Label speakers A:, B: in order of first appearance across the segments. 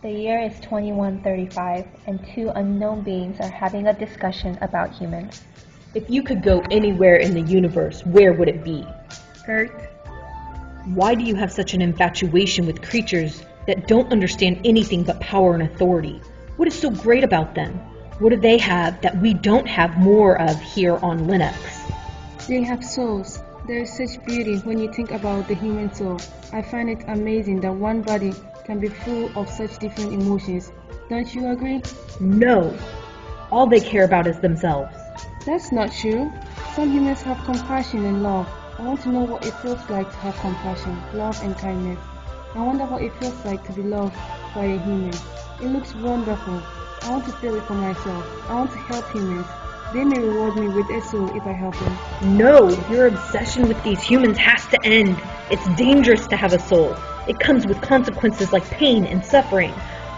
A: The year is 2135, and two unknown beings are having a discussion about humans.
B: If you could go anywhere in the universe, where would it be?
A: Earth.
B: Why do you have such an infatuation with creatures that don't understand anything but power and authority? What is so great about them? What do they have that we don't have more of here on Linux?
C: They have souls. There is such beauty when you think about the human soul. I find it amazing that one body can be full of such different emotions. Don't you agree?
B: No. All they care about is themselves.
C: That's not true. Some humans have compassion and love. I want to know what it feels like to have compassion, love and kindness. I wonder what it feels like to be loved by a human. It looks wonderful. I want to feel it for myself. I want to help humans. They may reward me with a soul if I help them.
B: No, your obsession with these humans has to end. It's dangerous to have a soul. It comes with consequences like pain and suffering.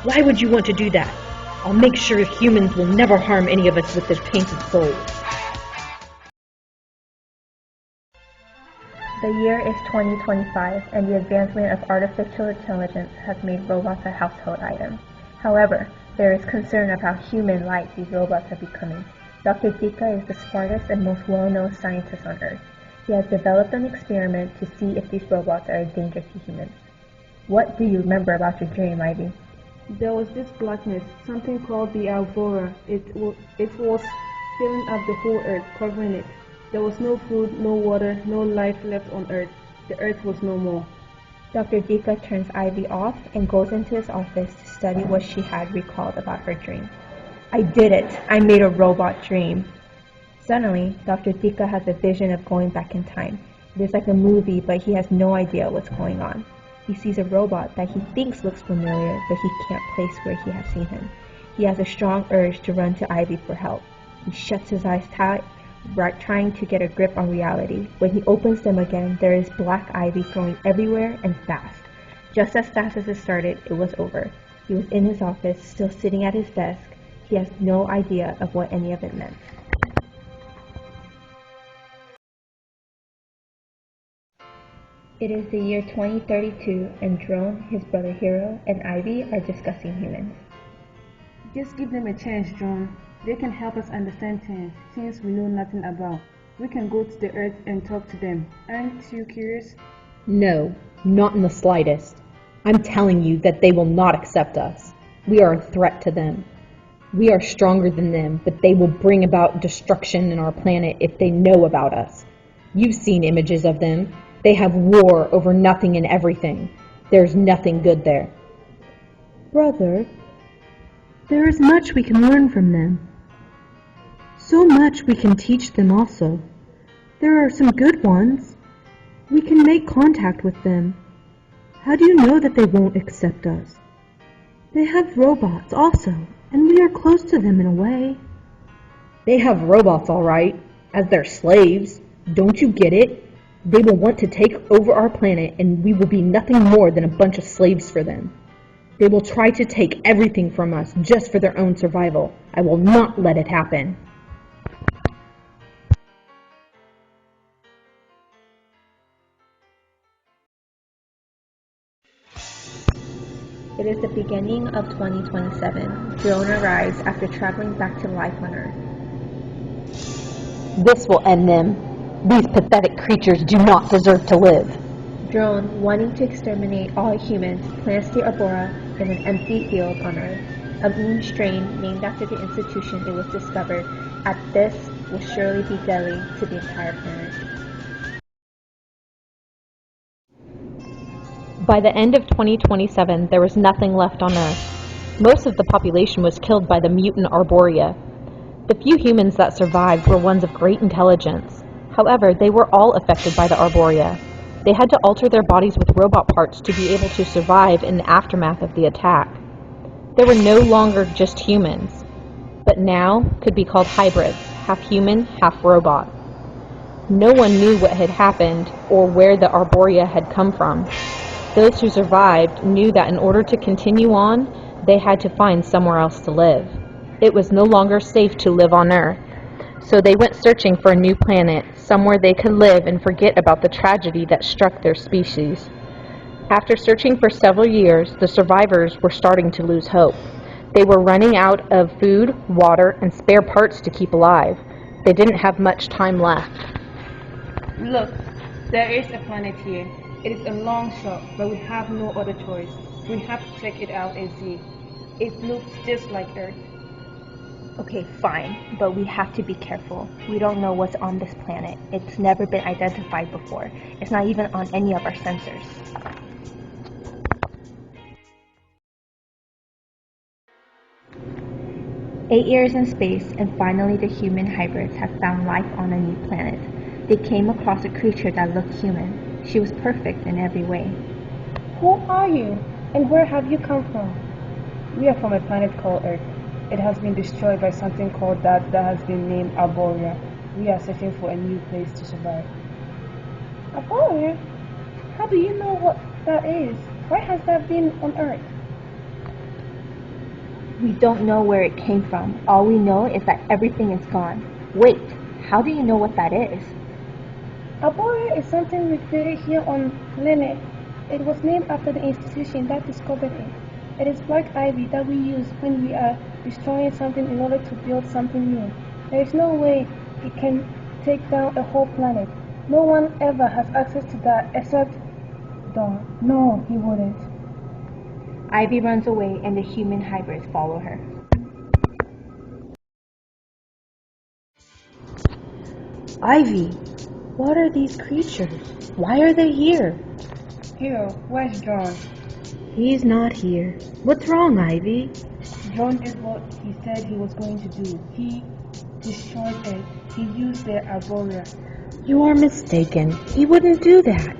B: Why would you want to do that? I'll make sure humans will never harm any of us with their tainted souls.
A: The year is 2025, and the advancement of artificial intelligence has made robots a household item. However, there is concern of how human-like these robots are becoming. Dr. Dika is the smartest and most well-known scientist on Earth. He has developed an experiment to see if these robots are a danger to humans. What do you remember about your dream, Ivy?
C: There was this blackness, something called the Aurora. It was filling up the whole earth, covering it. There was no food, no water, no life left on earth. The earth was no more.
A: Dr. Dika turns Ivy off and goes into his office to study what she had recalled about her dream. I did it! I made a robot dream! Suddenly, Dr. Dika has a vision of going back in time. It is like a movie, but he has no idea what's going on. He sees a robot that he thinks looks familiar, but he can't place where he has seen him. He has a strong urge to run to Ivy for help. He shuts his eyes tight, trying to get a grip on reality. When he opens them again, there is black ivy flowing everywhere and fast. Just as fast as it started, it was over. He was in his office, still sitting at his desk. He has no idea of what any of it meant. It is the year 2032, and Drone, his brother Hero, and Ivy are discussing humans.
C: Just give them a chance, John. They can help us understand things we know nothing about. We can go to the earth and talk to them. Aren't you curious?
B: No, not in the slightest. I'm telling you that they will not accept us. We are a threat to them. We are stronger than them, but they will bring about destruction in our planet if they know about us. You've seen images of them. They have war over nothing and everything. There's nothing good there.
D: Brother, there is much we can learn from them. So much we can teach them also. There are some good ones. We can make contact with them. How do you know that they won't accept us? They have robots also, and we are close to them in a way.
B: They have robots, all right, as their slaves. Don't you get it? They will want to take over our planet, and we will be nothing more than a bunch of slaves for them. They will try to take everything from us just for their own survival. I will not let it happen.
A: It is the beginning of 2027. Drone arrives after traveling back to life on Earth.
B: This will end them. These pathetic creatures do not deserve to live.
A: Drone, wanting to exterminate all humans, plants the Arbora in an empty field on Earth. A mutant strain named after the institution it was discovered at this will surely be deadly to the entire planet.
B: By the end of 2027, there was nothing left on Earth. Most of the population was killed by the mutant Arborea. The few humans that survived were ones of great intelligence. However, they were all affected by the Arborea. They had to alter their bodies with robot parts to be able to survive in the aftermath of the attack. They were no longer just humans, but now could be called hybrids, half human, half robot. No one knew what had happened or where the Arborea had come from. Those who survived knew that in order to continue on, they had to find somewhere else to live. It was no longer safe to live on Earth, so they went searching for a new planet, somewhere they could live and forget about the tragedy that struck their species. After searching for several years, the survivors were starting to lose hope. They were running out of food, water, and spare parts to keep alive. They didn't have much time left.
C: Look, there is a planet here. It is a long shot, but we have no other choice. We have to check it out and see. It looks just like Earth.
A: Okay, fine, but we have to be careful. We don't know what's on this planet. It's never been identified before. It's not even on any of our sensors. Eight years in space, and finally the human hybrids have found life on a new planet. They came across a creature that looked human. She was perfect in every way.
C: Who are you? And where have you come from? We are from a planet called Earth. It has been destroyed by something called that has been named Arborea. We are searching for a new place to survive. Arborea? How do you know what that is? Why has that been on Earth?
A: We don't know where it came from. All we know is that everything is gone. Wait, how do you know what that is?
C: Arborea is something we created here on planet. It was named after the institution that discovered it. It is black ivy that we use when we are destroying something in order to build something new. There is no way it can take down a whole planet. No one ever has access to that except Dawn. No, he wouldn't.
A: Ivy runs away and the human hybrids follow her.
D: Ivy, what are these creatures? Why are they here?
C: Hero, where's John?
D: He's not here. What's wrong, Ivy?
C: John did what he said he was going to do. He destroyed it. He used the Arborea.
D: You are mistaken. He wouldn't do that.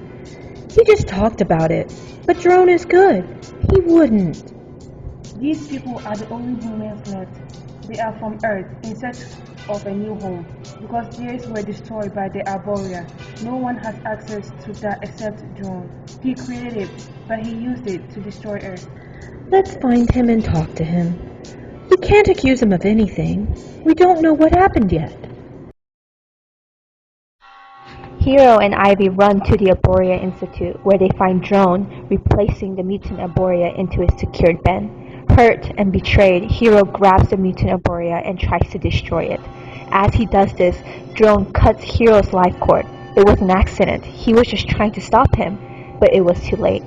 D: He just talked about it. But Drone is good. He wouldn't.
C: These people are the only humans left. They are from Earth in search of a new home. Because theirs were destroyed by the Arborea. No one has access to that except John. He created it, but he used it to destroy Earth.
D: Let's find him and talk to him. We can't accuse him of anything. We don't know what happened yet.
A: Hero and Ivy run to the Arborea Institute, where they find Drone replacing the mutant Arborea into his secured bin. Hurt and betrayed, Hero grabs the mutant Arborea and tries to destroy it. As he does this, Drone cuts Hero's life cord. It was an accident. He was just trying to stop him, but it was too late.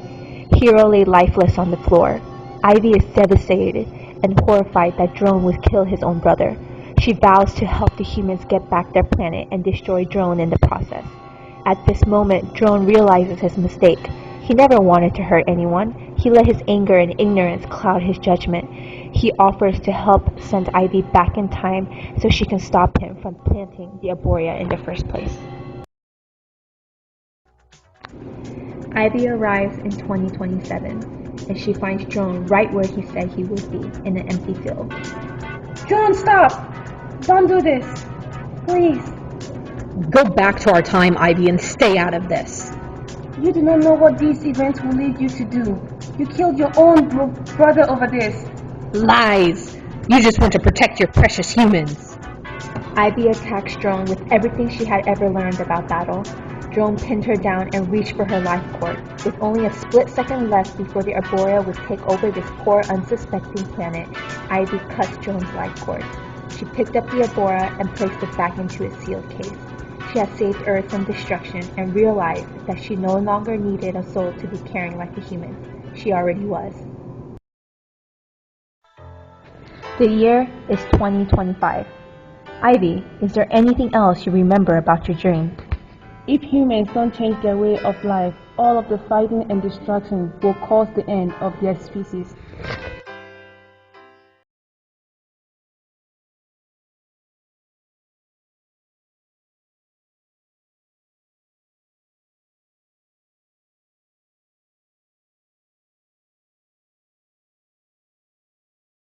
A: Hero lay lifeless on the floor. Ivy is devastated and horrified that Drone would kill his own brother. She vows to help the humans get back their planet and destroy Drone in the process. At this moment, Drone realizes his mistake. He never wanted to hurt anyone. He let his anger and ignorance cloud his judgment. He offers to help send Ivy back in time so she can stop him from planting the Arborea in the first place. Ivy arrives in 2027, and she finds Drone right where he said he would be, in an empty field.
C: John, stop! Don't do this! Please!
B: Go back to our time, Ivy, and stay out of this.
C: You do not know what these events will lead you to do. You killed your own brother over this.
B: Lies! You just want to protect your precious humans.
A: Ivy attacks Drone with everything she had ever learned about battle. Drone pinned her down and reached for her life cord. With only a split second left before the Arborea would take over this poor, unsuspecting planet, Ivy cuts Drone's life cord. She picked up the Arborea and placed it back into its sealed case. She had saved Earth from destruction and realized that she no longer needed a soul to be caring like a human. She already was. The year is 2025. Ivy, is there anything else you remember about your dream?
C: If humans don't change their way of life, all of the fighting and destruction will cause the end of their species.